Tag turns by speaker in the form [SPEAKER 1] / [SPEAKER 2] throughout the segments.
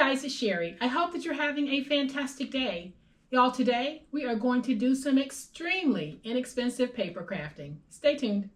[SPEAKER 1] guys, it's Sherry. I hope that you're having a fantastic day. Y'all, today we are going to do some extremely inexpensive paper crafting. Stay tuned.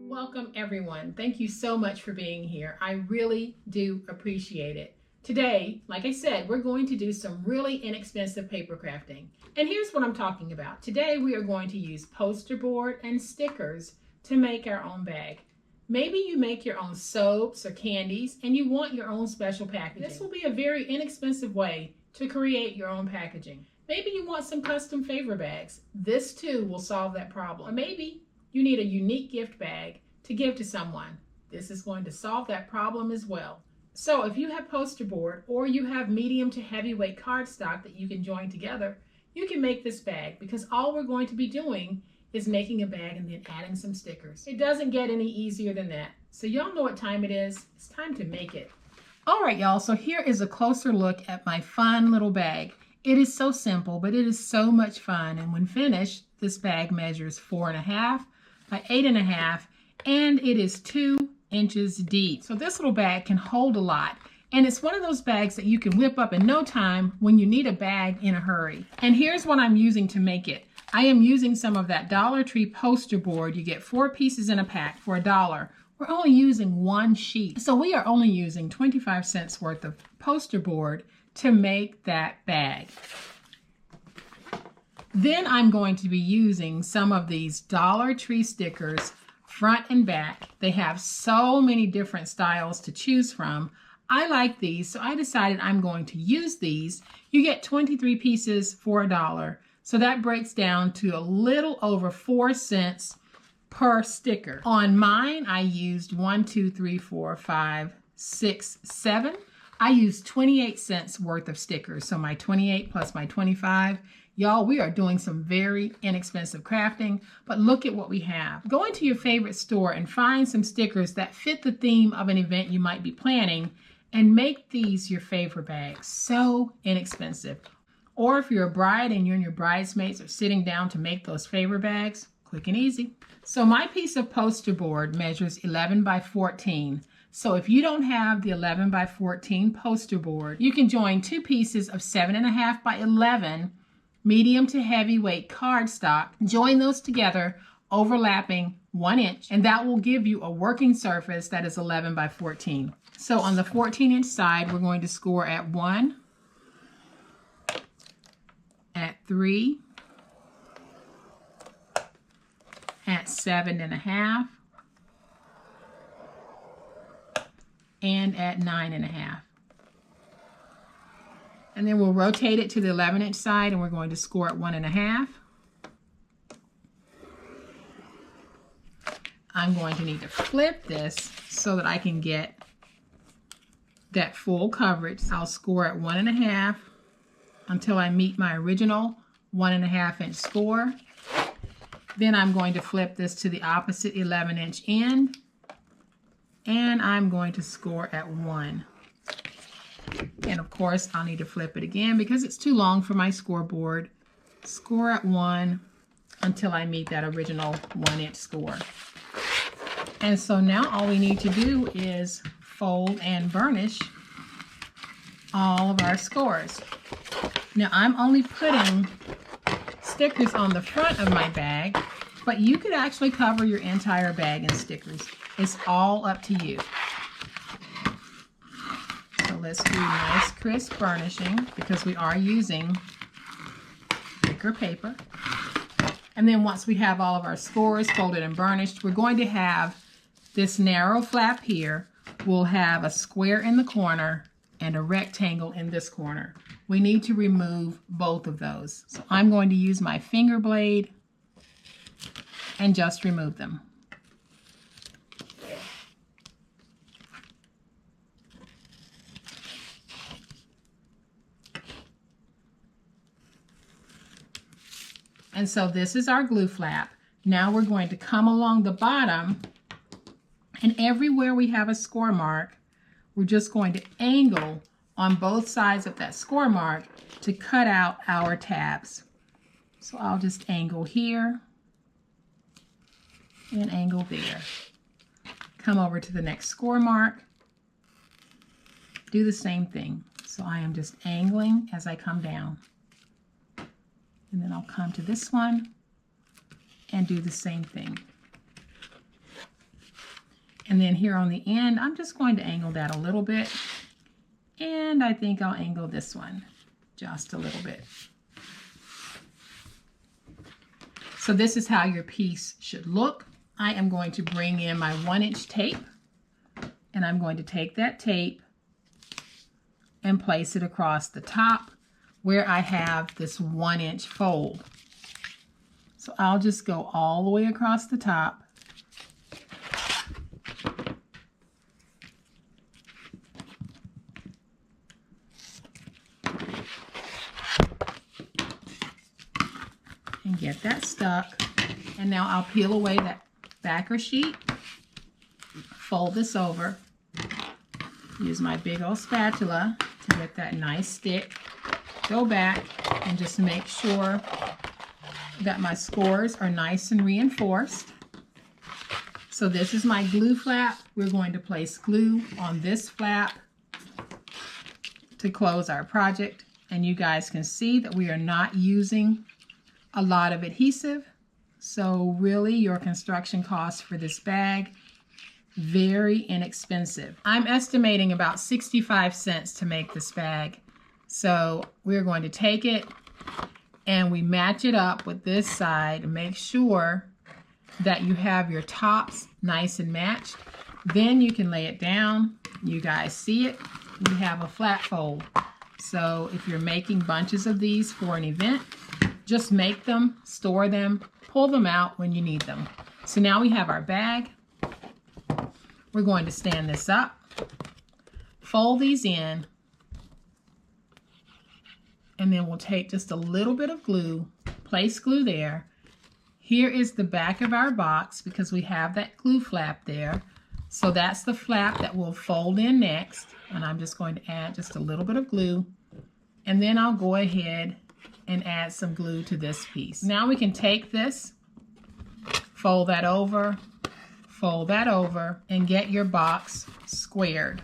[SPEAKER 1] Welcome everyone. Thank you so much for being here. I really do appreciate it. Today, like I said, we're going to do some really inexpensive paper crafting. And here's what I'm talking about. Today we are going to use poster board and stickers to make our own bag. Maybe you make your own soaps or candies and you want your own special packaging. This will be a very inexpensive way to create your own packaging. Maybe you want some custom favor bags. This too will solve that problem. Or maybe you need a unique gift bag to give to someone. This is going to solve that problem as well. So if you have poster board or you have medium to heavyweight cardstock that you can join together, you can make this bag, because all we're going to be doing is making a bag and then adding some stickers. It doesn't get any easier than that. So y'all know what time it is. It's time to make it. All right, y'all, so here is a closer look at my fun little bag. It is so simple, but it is so much fun. And when finished, this bag measures 4.5 by 8.5, and it is 2 inches deep. So this little bag can hold a lot. And it's one of those bags that you can whip up in no time when you need a bag in a hurry. And here's what I'm using to make it. I am using some of that Dollar Tree poster board. You get 4 pieces in a pack for $1. We're only using 1 sheet. So we are only using 25 cents worth of poster board to make that bag. Then I'm going to be using some of these Dollar Tree stickers, front and back. They have so many different styles to choose from. I like these, so I decided I'm going to use these. You get 23 pieces for $1. So that breaks down to a little over 4 cents per sticker. On mine, I used 1, 2, 3, 4, 5, 6, 7. I used 28 cents worth of stickers. So my 28 plus my 25. Y'all, we are doing some very inexpensive crafting, but look at what we have. Go into your favorite store and find some stickers that fit the theme of an event you might be planning and make these your favorite bags. So inexpensive. Or if you're a bride and you and your bridesmaids are sitting down to make those favor bags, quick and easy. So my piece of poster board measures 11 by 14. So if you don't have the 11 by 14 poster board, you can join 2 pieces of 7.5 by 11 medium to heavyweight cardstock. Join those together, overlapping 1 inch, and that will give you a working surface that is 11 by 14. So on the 14-inch side, we're going to score at 1, at 3, at 7.5, and at 9.5. And then we'll rotate it to the 11-inch side, and we're going to score at 1.5. I'm going to need to flip this so that I can get that full coverage. I'll score at 1.5 until I meet my original 1.5-inch score. Then I'm going to flip this to the opposite 11-inch end, and I'm going to score at 1. And of course, I'll need to flip it again because it's too long for my scoreboard. Score at 1 until I meet that original 1-inch score. And so now all we need to do is fold and burnish all of our scores. Now I'm only putting stickers on the front of my bag, but you could actually cover your entire bag in stickers. It's all up to you. Let's do nice crisp burnishing because we are using thicker paper. And then once we have all of our scores folded and burnished, we're going to have this narrow flap here. We'll have a square in the corner and a rectangle in this corner. We need to remove both of those. So I'm going to use my finger blade and just remove them. And so this is our glue flap. Now we're going to come along the bottom, and everywhere we have a score mark, we're just going to angle on both sides of that score mark to cut out our tabs. So I'll just angle here and angle there. Come over to the next score mark. Do the same thing. So I am just angling as I come down. And then I'll come to this one and do the same thing. And then here on the end, I'm just going to angle that a little bit. And I think I'll angle this one just a little bit. So this is how your piece should look. I am going to bring in my 1-inch tape, and I'm going to take that tape and place it across the top where I have this 1-inch fold. So I'll just go all the way across the top. And get that stuck. And now I'll peel away that backer sheet, fold this over, use my big old spatula to get that nice stick, go back and just make sure that my scores are nice and reinforced. So this is my glue flap. We're going to place glue on this flap to close our project. And you guys can see that we are not using a lot of adhesive. So really your construction costs for this bag, very inexpensive. I'm estimating about 65 cents to make this bag. So we're going to take it and we match it up with this side and make sure that you have your tops nice and matched. Then you can lay it down. You guys see it. We have a flat fold. So if you're making bunches of these for an event, just make them, store them, pull them out when you need them. So now we have our bag. We're going to stand this up, fold these in, and then we'll take just a little bit of glue, place glue there. Here is the back of our box because we have that glue flap there. So that's the flap that we'll fold in next. And I'm just going to add just a little bit of glue. And then I'll go ahead and add some glue to this piece. Now we can take this, fold that over, and get your box squared.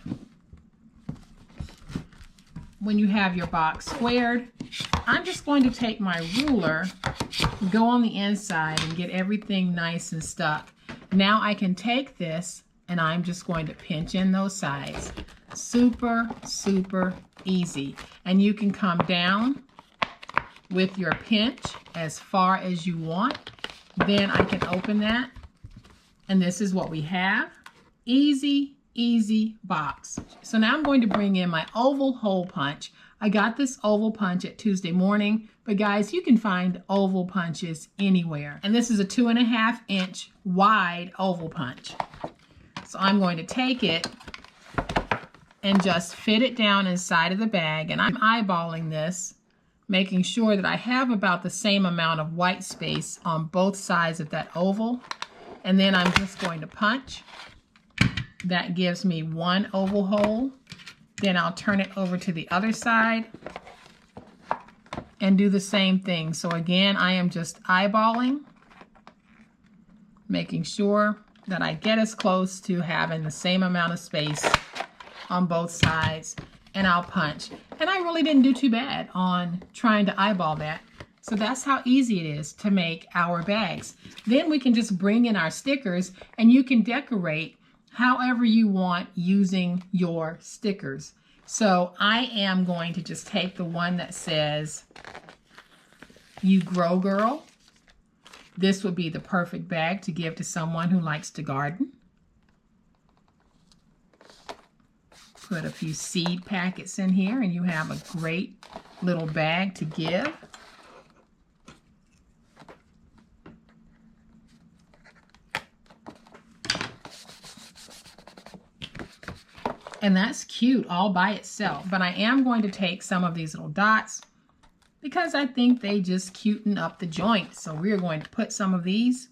[SPEAKER 1] When you have your box squared, I'm just going to take my ruler, go on the inside and get everything nice and stuck. Now I can take this and I'm just going to pinch in those sides. Super, super easy. And you can come down with your pinch as far as you want. Then I can open that. And this is what we have. Easy, easy box. So now I'm going to bring in my oval hole punch. I got this oval punch at Tuesday Morning, but guys, you can find oval punches anywhere. And this is a 2.5 inch wide oval punch. So I'm going to take it and just fit it down inside of the bag. And I'm eyeballing this, making sure that I have about the same amount of white space on both sides of that oval. And then I'm just going to punch. That gives me one oval hole. Then I'll turn it over to the other side and do the same thing. So again, I am just eyeballing, making sure that I get as close to having the same amount of space on both sides, and I'll punch. And I really didn't do too bad on trying to eyeball that. So that's how easy it is to make our bags. Then we can just bring in our stickers and you can decorate however you want using your stickers. So I am going to just take the one that says, "You Grow Girl." This would be the perfect bag to give to someone who likes to garden. Put a few seed packets in here and you have a great little bag to give. And that's cute all by itself. But I am going to take some of these little dots because I think they just cuten up the joint. So we're going to put some of these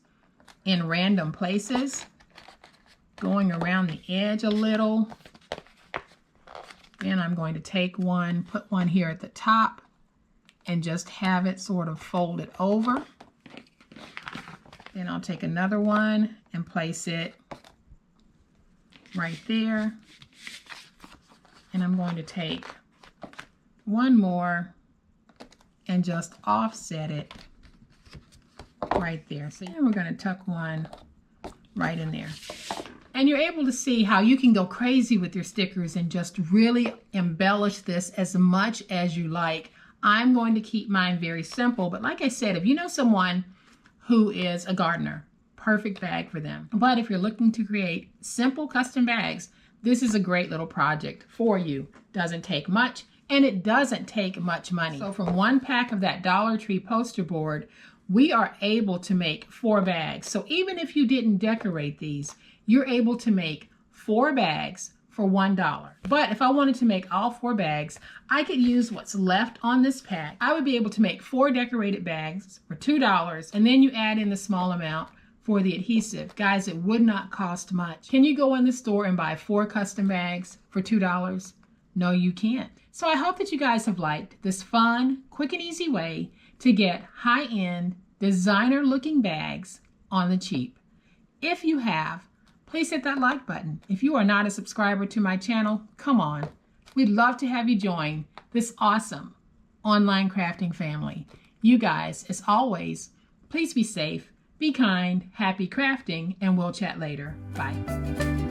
[SPEAKER 1] in random places, going around the edge a little. Then I'm going to take one, put one here at the top, and just have it sort of folded over. Then I'll take another one and place it right there. And I'm going to take one more and just offset it right there. So then we're going to tuck one right in there. And you're able to see how you can go crazy with your stickers and just really embellish this as much as you like. I'm going to keep mine very simple, but like I said, if you know someone who is a gardener, perfect bag for them. But if you're looking to create simple custom bags, this is a great little project for you. Doesn't take much, and it doesn't take much money. So from one pack of that Dollar Tree poster board, we are able to make 4 bags. So even if you didn't decorate these, you're able to make 4 bags for $1. But if I wanted to make all 4 bags, I could use what's left on this pack. I would be able to make 4 decorated bags for $2, and then you add in the small amount for the adhesive. Guys, it would not cost much. Can you go in the store and buy 4 custom bags for $2? No, you can't. So I hope that you guys have liked this fun, quick and easy way to get high-end, designer-looking bags on the cheap. If you have, please hit that like button. If you are not a subscriber to my channel, come on. We'd love to have you join this awesome online crafting family. You guys, as always, please be safe, be kind, happy crafting, and we'll chat later. Bye.